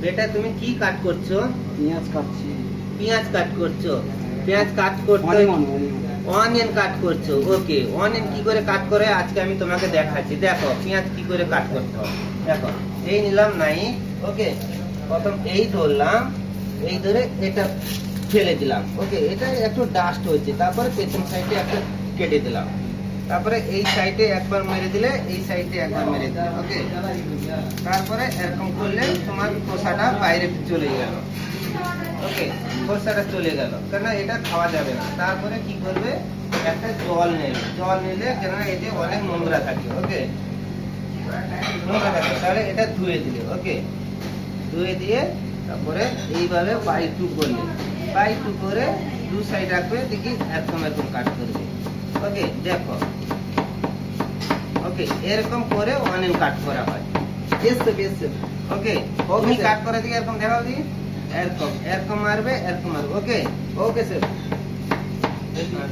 বেটা তুমি কি কাট করছো? পেঁয়াজ কাটছি। পেঁয়াজ কাট করছো? পেঁয়াজ কাট করতে অনিয়ন কাট করছো। ওকে, অনিয়ন কি করে কাট করে আজকে আমি তোমাকে দেখাচ্ছি। দেখো পেঁয়াজ কি করে কাট করতে হয়। দেখো এই নিলাম নাই। ওকে, প্রথম এই ধরলাম, এই ধরে এটা ফেলে দিলাম। ওকে, এটা একটু ডাস্ট হচ্ছে। তারপরে পেছন সাইডে একটা কেটে দিলাম। তারপরে এই সাইডে একবার মেরে দিলে, এই সাইডে একবার মেরে দিলে। ওকে, তারপরে এরকম করলে তোমার খোসাটা বাইরে চলে গেল। ওকে, খোসাটা চলে গেল, কেন এটা খাওয়া যাবে না। তারপরে কি করবে, একটা জল নেবে। জল নিলে কেন এতে অনেক নোংরা থাকে। ওকে, নোংরা থাকে, তাহলে এটা ধুয়ে দিলে। ওকে, ধুয়ে দিয়ে তারপরে এইভাবে বাই টু করলে, বাই টু করে দু সাইড রাখবে, দেখি এরকম এরকম কাট করবে। ওকে, দেখো। ওকে, এরকম করে অনিয়ন কাট করা হয়। ওকে, তুমি কাট করে দিকে এরকম দেখাও দি, এরকম এরকম মারবে, এরকম মারবে। ওকে, ওকে স্যার।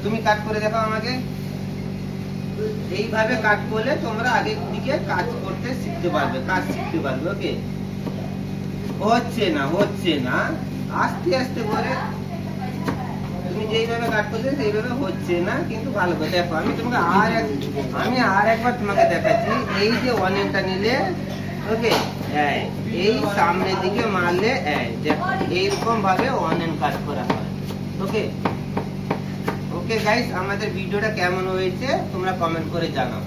তুমি কাট করে দেখাও আমাকে। এইভাবে কাট করলে তোমরা আগের দিকে কাজ করতে শিখতে পারবে, কাজ শিখতে পারবে। ওকে, হচ্ছে না, আস্তে আস্তে করে তুমি যেইভাবে কাট করছো সেইভাবে হচ্ছে না, কিন্তু ভালো করে দেখো। আমি তোমাকে আর একবার তোমাকে দেখাচ্ছি। এই যে অনিয়নটা নিলে, ওকে, এই সামনের দিকে মারলে, দেখো এইরকম ভাবে অনিয়ন কাট করা হয়। ওকে, ওকে গাইস, আমাদের ভিডিওটা কেমন হয়েছে তোমরা কমেন্ট করে জানাও।